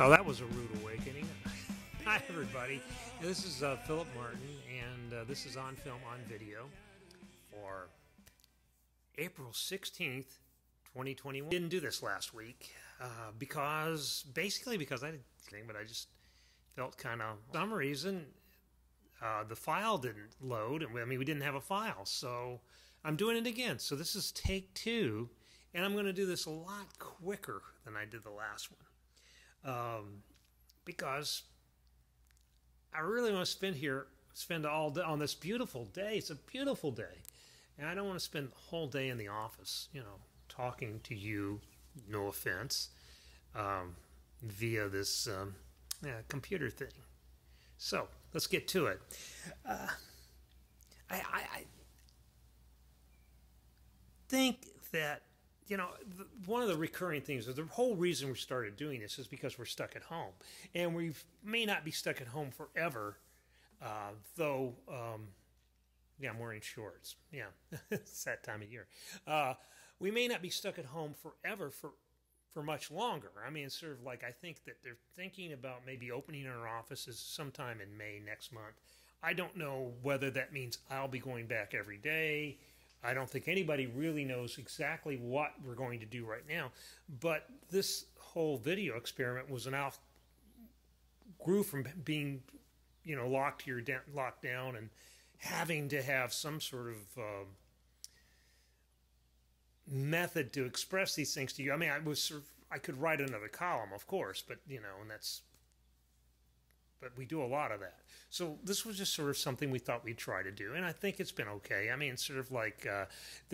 Well, that was a rude awakening. Hi, everybody. This is Philip Martin, and this is OnFilm on video for April 16th, 2021. Didn't do this last week basically because I didn't think, but I just felt kind of, for some reason, the file didn't load. I mean, we didn't have a file, so I'm doing it again. So this is take 2, and I'm going to do this a lot quicker than I did the last one. Because I really want to spend all day on this beautiful day. It's a beautiful day. And I don't want to spend the whole day in the office, talking to you, no offense, via this computer thing. So, let's get to it. I think that one of the recurring things is the whole reason we started doing this is because we're stuck at home. And we may not be stuck at home forever, though, I'm wearing shorts. Yeah, it's that time of year. We may not be stuck at home forever for much longer. I mean, it's sort of like I think that they're thinking about maybe opening our offices sometime in May next month. I don't know whether that means I'll be going back every day. I don't think anybody really knows exactly what we're going to do right now, but this whole video experiment grew from being, locked down and having to have some sort of method to express these things to you. I mean, I could write another column, of course, but but we do a lot of that. So this was just sort of something we thought we'd try to do, and I think it's been okay. I mean, it's sort of like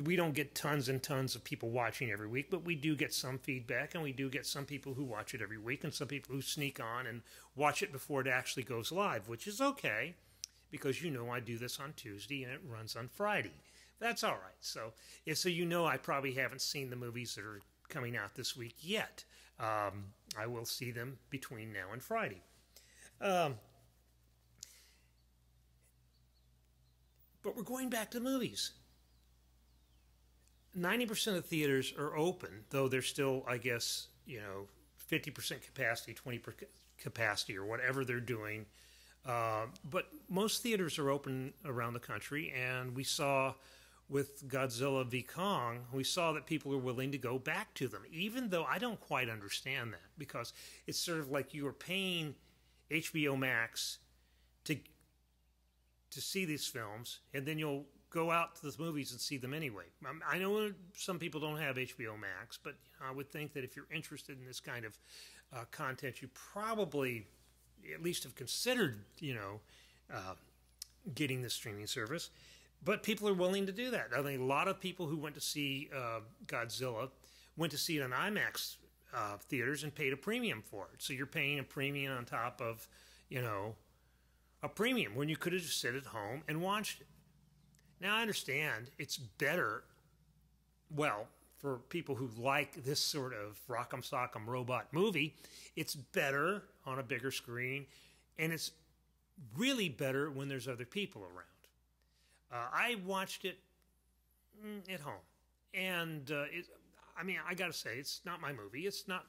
we don't get tons and tons of people watching every week, but we do get some feedback, and we do get some people who watch it every week, and some people who sneak on and watch it before it actually goes live, which is okay, because I do this on Tuesday, and it runs on Friday. That's all right. So I probably haven't seen the movies that are coming out this week yet. I will see them between now and Friday. But we're going back to the movies. 90% of theaters are open, though they're still, I guess, 50% capacity, 20% capacity, or whatever they're doing. But most theaters are open around the country, and we saw with Godzilla v. Kong, we saw that people are willing to go back to them, even though I don't quite understand that, because it's sort of like you are paying HBO Max to see these films, and then you'll go out to the movies and see them anyway. I know some people don't have HBO Max, but I would think that if you're interested in this kind of content, you probably at least have considered, getting this streaming service. But people are willing to do that. I mean, a lot of people who went to see Godzilla went to see it on IMAX theaters and paid a premium for it. So you're paying a premium on top of, a premium when you could have just sat at home and watched it. Now, I understand it's better, for people who like this sort of rock'em sock'em robot movie, it's better on a bigger screen, and it's really better when there's other people around. I watched it at home, and I got to say, it's not my movie. It's not,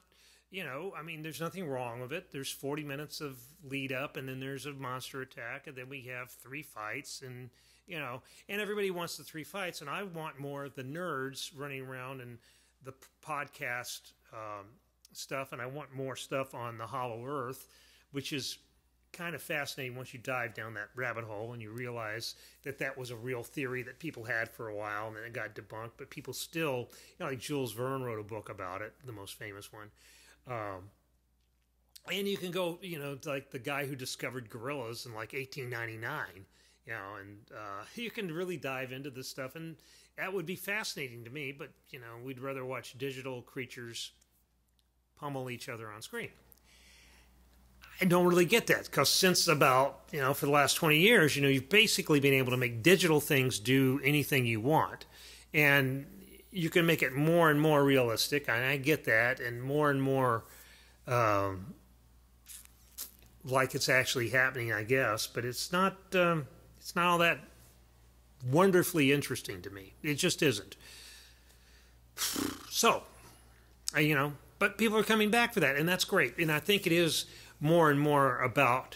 there's nothing wrong with it. There's 40 minutes of lead up, and then there's a monster attack, and then we have 3 fights, and, and everybody wants the 3 fights, and I want more of the nerds running around and the podcast stuff, and I want more stuff on the Hollow Earth, which is kind of fascinating once you dive down that rabbit hole and you realize that that was a real theory that people had for a while, and then it got debunked, but people still, like Jules Verne wrote a book about it, the most famous one. And you can go, like the guy who discovered gorillas in like 1899, and you can really dive into this stuff, and that would be fascinating to me, but, we'd rather watch digital creatures pummel each other on screen. I don't really get that, because since about, for the last 20 years, you've basically been able to make digital things do anything you want. And you can make it more and more realistic, and I get that, and more like it's actually happening, I guess, but it's not all that wonderfully interesting to me. It just isn't. So, but but people are coming back for that, and that's great. And I think it is more and more about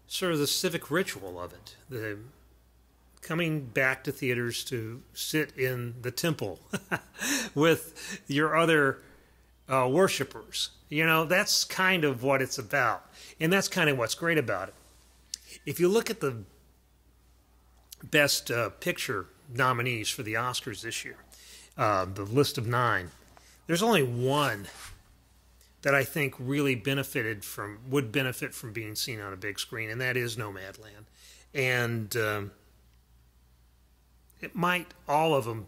sort of the civic ritual of it, the coming back to theaters to sit in the temple with your other worshipers. That's kind of what it's about, and that's kind of what's great about it. If you look at the Best Picture nominees for the Oscars this year, the list of 9, there's only one that I think really would benefit from being seen on a big screen, and that is Nomadland. And all of them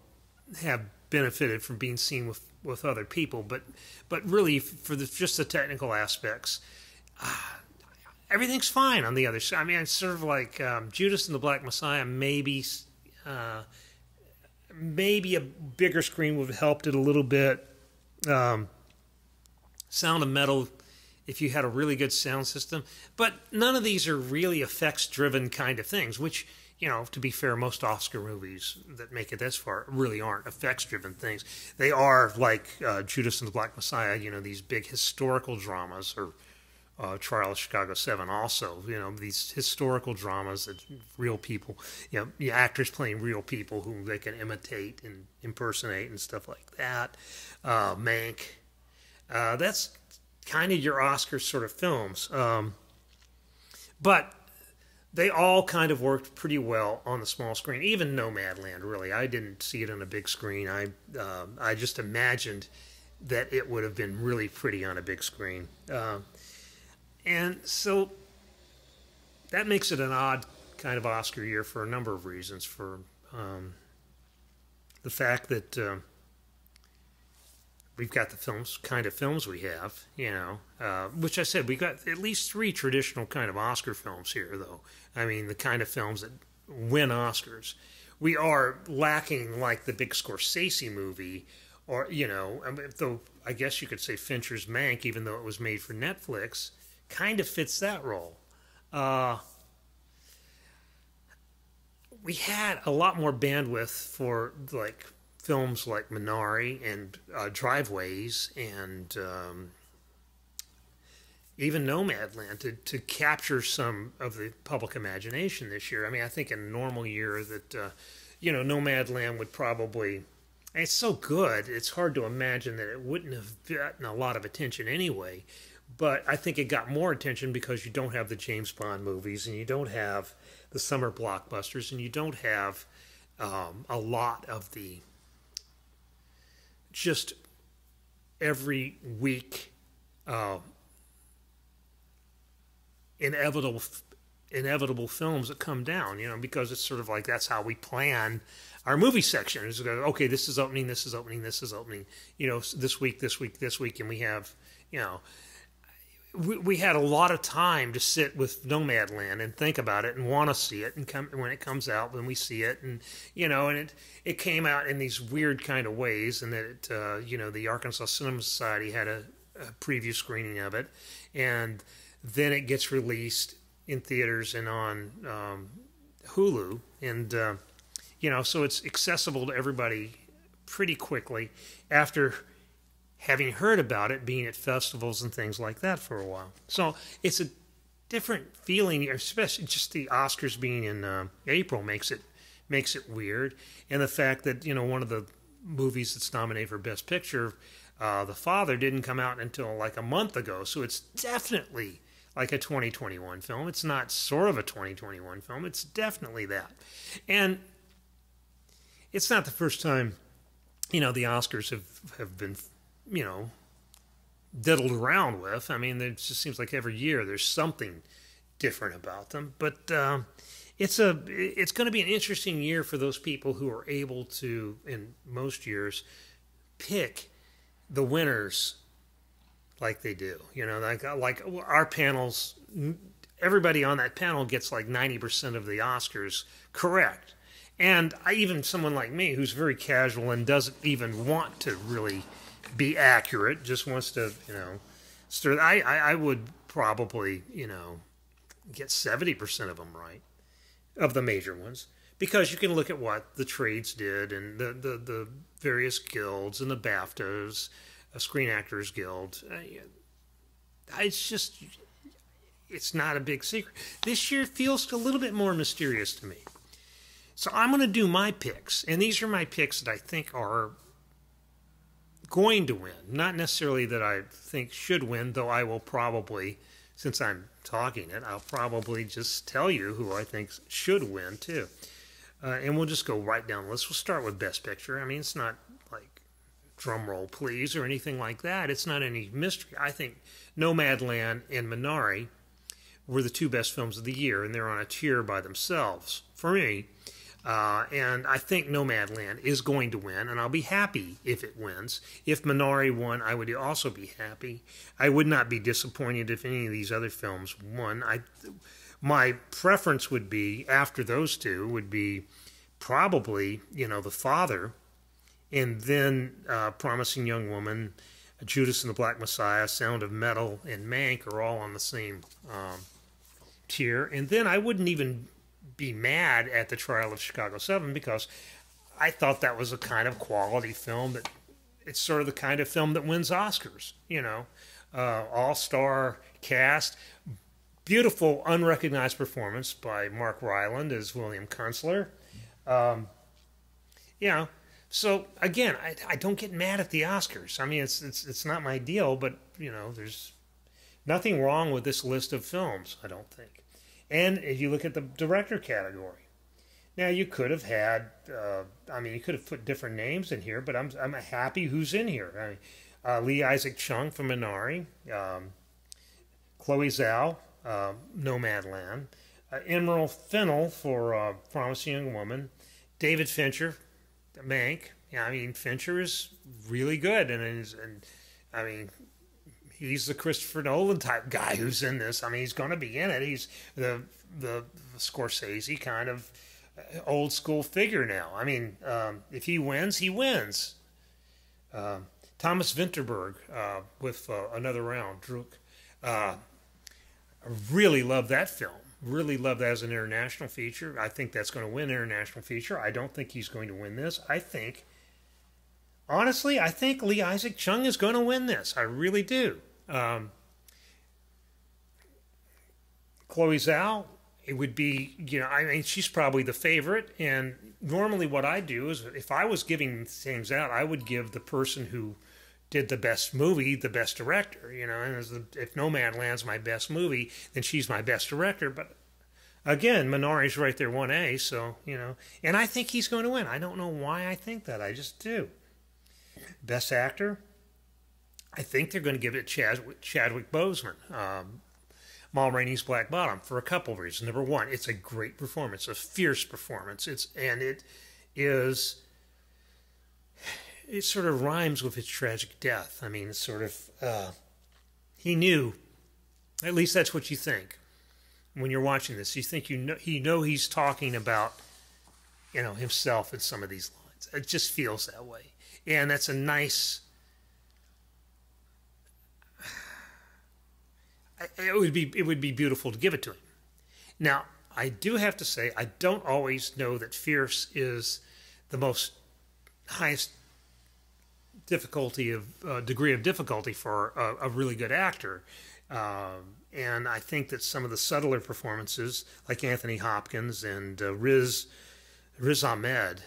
have benefited from being seen with other people, but really for just the technical aspects, everything's fine on the other side. I mean, it's sort of like Judas and the Black Messiah. Maybe a bigger screen would have helped it a little bit. Sound of Metal, if you had a really good sound system. But none of these are really effects-driven kind of things, which, to be fair, most Oscar movies that make it this far really aren't effects-driven things. They are like Judas and the Black Messiah, these big historical dramas, or Trial of Chicago 7 also, these historical dramas that real people, actors playing real people who they can imitate and impersonate and stuff like that. Mank. That's kind of your Oscar sort of films. But they all kind of worked pretty well on the small screen. Even Nomadland, really. I didn't see it on a big screen. I just imagined that it would have been really pretty on a big screen. And so that makes it an odd kind of Oscar year for a number of reasons. For the fact that we've got the kind of films we have, which I said, we got at least 3 traditional kind of Oscar films here, though. I mean, the kind of films that win Oscars. We are lacking like the big Scorsese movie, or, though I guess you could say Fincher's Mank, even though it was made for Netflix, kind of fits that role. We had a lot more bandwidth for like films like Minari and Driveways and even Nomadland to capture some of the public imagination this year. I mean, I think in a normal year that, Nomadland would probably... And it's so good, it's hard to imagine that it wouldn't have gotten a lot of attention anyway. But I think it got more attention because you don't have the James Bond movies, and you don't have the summer blockbusters, and you don't have a lot of the just every week inevitable films that come down, because it's sort of like that's how we plan our movie section. It's like, okay, this is opening, this is opening, this is opening, this week, and we have, we had a lot of time to sit with Nomadland and think about it and want to see it, and when it comes out, when we see it, and and it came out in these weird kind of ways, and that it, the Arkansas Cinema Society had a preview screening of it, and then it gets released in theaters and on Hulu, and so it's accessible to everybody pretty quickly after having heard about it, being at festivals and things like that for a while. So it's a different feeling, especially just the Oscars being in April makes it weird. And the fact that, one of the movies that's nominated for Best Picture, The Father, didn't come out until like a month ago. So it's definitely like a 2021 film. It's not sort of a 2021 film. It's definitely that. And it's not the first time, the Oscars have been diddled around with. I mean, it just seems like every year there's something different about them. But it's going to be an interesting year for those people who are able to, in most years, pick the winners like they do. Like our panels, everybody on that panel gets like 90% of the Oscars correct. And even someone like me who's very casual and doesn't even want to really be accurate, just wants to, stir. I would probably, get 70% of them right, of the major ones, because you can look at what the trades did and the various guilds and the BAFTAs, Screen Actors Guild. It's not a big secret. This year feels a little bit more mysterious to me. So I'm going to do my picks, and these are my picks that I think are going to win. Not necessarily that I think should win, though I will probably, since I'm talking it, I'll probably just tell you who I think should win too. And we'll just go right down the list. We'll start with Best Picture. I mean, it's not like drum roll please or anything like that. It's not any mystery. I think Nomadland and Minari were the two best films of the year, and they're on a tier by themselves for me. And I think Nomadland is going to win, and I'll be happy if it wins. If Minari won, I would also be happy. I would not be disappointed if any of these other films won. My preference would be, after those two, would be probably, The Father, and then Promising Young Woman, Judas and the Black Messiah, Sound of Metal, and Mank are all on the same tier. And then I wouldn't even be mad at The Trial of Chicago 7 because I thought that was a kind of quality film that it's sort of the kind of film that wins Oscars, all-star cast, beautiful unrecognized performance by Mark Rylance as William Kunstler. So again, I don't get mad at the Oscars. I mean, it's not my deal, but there's nothing wrong with this list of films, I don't think. And if you look at the director category, now you could have had, you could have put different names in here, but I'm happy who's in here. Lee Isaac Chung from Minari, Chloe Zhao, Nomadland, Emerald Fennell for Promising Young Woman, David Fincher, Mank. Fincher is really good, and he's the Christopher Nolan type guy who's in this. He's going to be in it. He's the Scorsese kind of old school figure now. If he wins, he wins. Thomas Vinterberg with Another Round, Druk. I really love that film. Really love that as an international feature. I think that's going to win international feature. I don't think he's going to win this. Honestly, I think Lee Isaac Chung is going to win this. I really do. Chloe Zhao, it would be, she's probably the favorite. And normally what I do is if I was giving things out, I would give the person who did the best movie the best director, and if Nomadland's my best movie, then she's my best director. But again, Minari's right there 1A, so, and I think he's going to win. I don't know why I think that. I just do. Best actor, I think they're going to give it Chadwick Boseman, Ma Rainey's Black Bottom, for a couple of reasons. Number one, it's a great performance, a fierce performance. It sort of rhymes with his tragic death. He knew, at least that's what you think when you're watching this. You think he's talking about, himself in some of these lines. It just feels that way. And that's a nice, it would be beautiful to give it to him. Now, I do have to say, I don't always know that fierce is the most highest degree of difficulty for a really good actor. And I think that some of the subtler performances, like Anthony Hopkins and Riz Ahmed,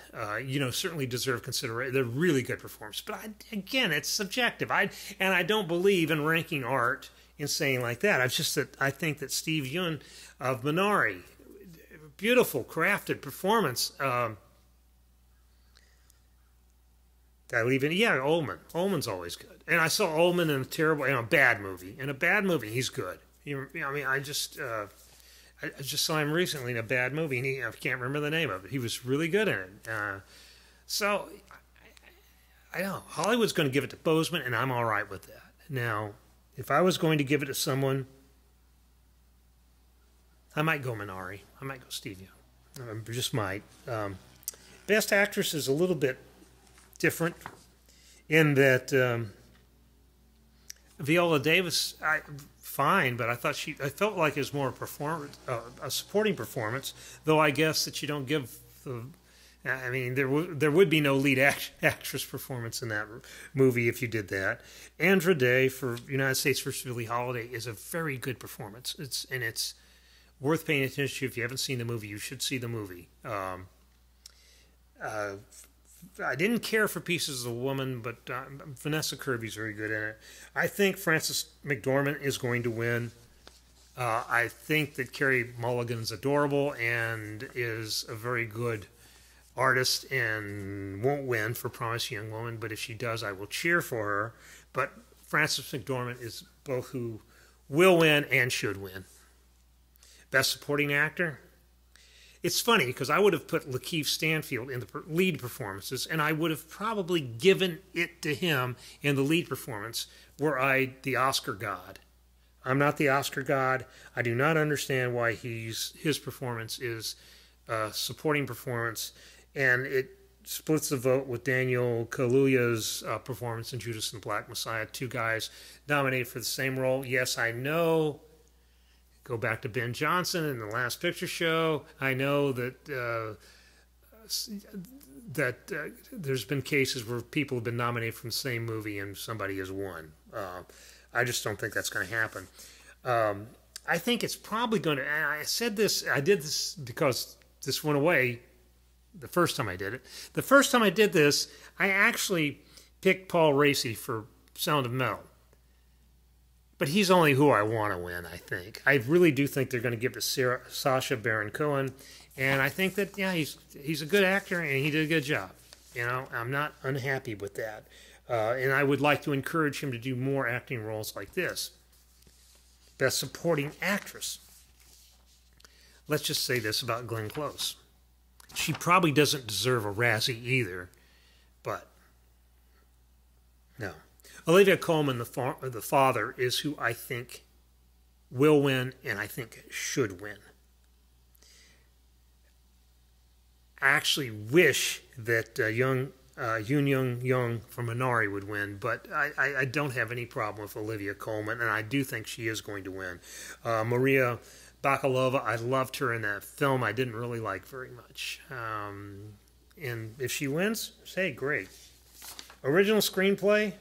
certainly deserve consideration. They're really good performances. But again, it's subjective. I don't believe in ranking art in saying like that. I think that Steve Yeun of Minari, beautiful, crafted performance. Ullman. Ullman's always good. And I saw Ullman in a bad movie. In a bad movie, he's good. I just saw him recently in a bad movie, and I can't remember the name of it. He was really good in it. So, I know. Hollywood's going to give it to Boseman, and I'm all right with that. Now, if I was going to give it to someone, I might go Minari. I might go Steve Yeun. I just might. Best Actress is a little bit different in that Viola Davis, fine, but I felt like it was more a supporting performance. Though I guess that you don't give the I mean, there would be no lead actress performance in that movie if you did that. Andra Day for United States vs. Billie Holiday is a very good performance. It's worth paying attention to. If you haven't seen the movie, you should see the movie. I didn't care for Pieces of a Woman, but Vanessa Kirby's very good in it. I think Frances McDormand is going to win. I think that Carey Mulligan's adorable and is a very good artist and won't win for Promising Young Woman, but if she does, I will cheer for her. But Frances McDormand is both who will win and should win. Best Supporting Actor? It's funny because I would have put Lakeith Stanfield in the lead performances, and I would have probably given it to him in the lead performance were I the Oscar god. I'm not the Oscar god. I do not understand why his performance is a supporting performance, and it splits the vote with Daniel Kaluuya's performance in Judas and the Black Messiah. Two guys nominated for the same role. Yes, I know. Go back to Ben Johnson in the Last Picture Show. I know that there's been cases where people have been nominated from the same movie and somebody has won. I just don't think that's going to happen. I think it's probably going to. And I did this because this went away the first time I did it. The first time I did this, I actually picked Paul Raci for Sound of Metal. But he's only who I want to win, I think. I really do think they're going to give it to Sacha Baron Cohen. And I think that, yeah, he's a good actor and he did a good job. You know, I'm not unhappy with that. And I would like to encourage him to do more acting roles like this. Best Supporting Actress. Let's just say this about Glenn Close. She probably doesn't deserve a Razzie either, but no. Olivia Colman, the father, is who I think will win and I think should win. I actually wish that Yoon Young from Minari would win, but I don't have any problem with Olivia Colman, and I do think she is going to win. Maria Bakalova, I loved her in that film. I didn't really like very much. And if she wins, say great. Original screenplay?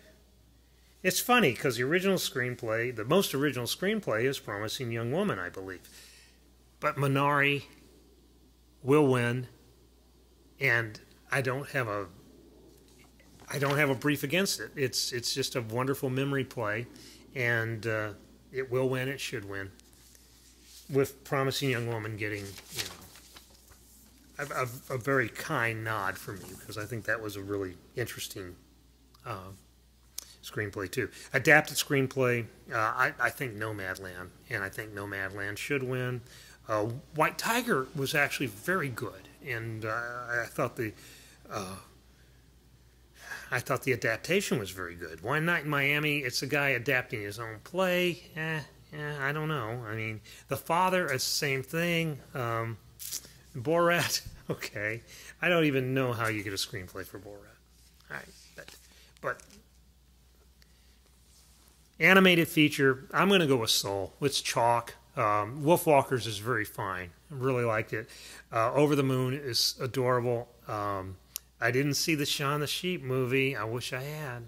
It's funny because the most original screenplay is Promising Young Woman, I believe. But Minari will win, and I don't have a brief against it. It's just a wonderful memory play, and it will win. It should win. With Promising Young Woman getting, a very kind nod from me because I think that was a really interesting screenplay too. Adapted screenplay, I think Nomadland, and I think Nomadland should win. White Tiger was actually very good, and I thought the adaptation was very good. One Night in Miami, it's a guy adapting his own play. I don't know. I mean, The Father, it's the same thing. Borat, okay. I don't even know how you get a screenplay for Borat. All right, but animated feature, I'm going to go with Soul. It's chalk. Wolfwalkers is very fine. I really liked it. Over the Moon is adorable. I didn't see the Shaun the Sheep movie. I wish I had.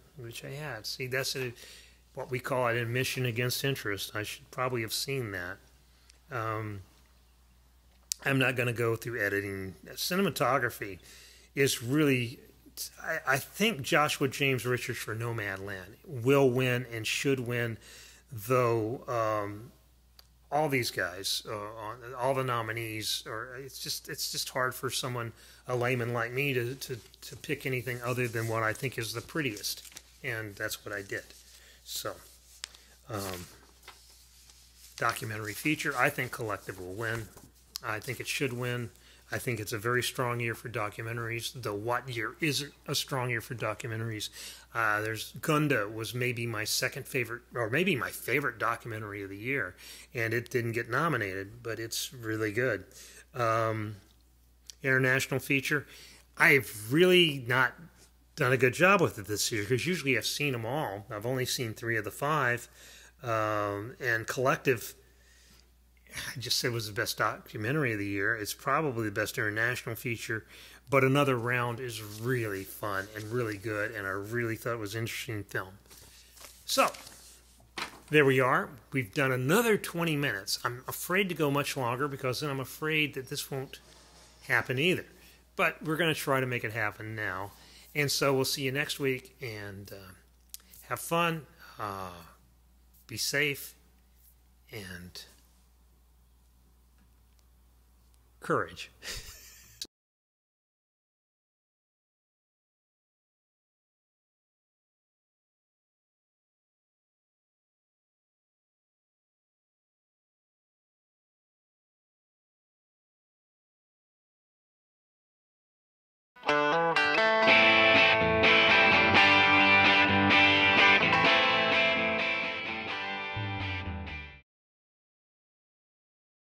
See, that's what we call an admission against interest. I should probably have seen that. I'm not going to go through editing. Cinematography is really... I think Joshua James Richards for Nomadland will win and should win, though all these guys, all the nominees, it's just hard for someone, a layman like me, to pick anything other than what I think is the prettiest, and that's what I did. So, documentary feature, I think Collective will win. I think it should win. I think it's a very strong year for documentaries, though what year isn't a strong year for documentaries? There's Gunda was maybe my second favorite, or maybe my favorite documentary of the year, and it didn't get nominated, but it's really good. International feature, I've really not done a good job with it this year, because usually I've seen them all. I've only seen 3 of the 5, and Collective... I just said was the best documentary of the year. It's probably the best international feature, but Another Round is really fun and really good, and I really thought it was an interesting film. So, there we are. We've done another 20 minutes. I'm afraid to go much longer because then I'm afraid that this won't happen either. But we're going to try to make it happen now. And so we'll see you next week, and have fun, be safe, and courage.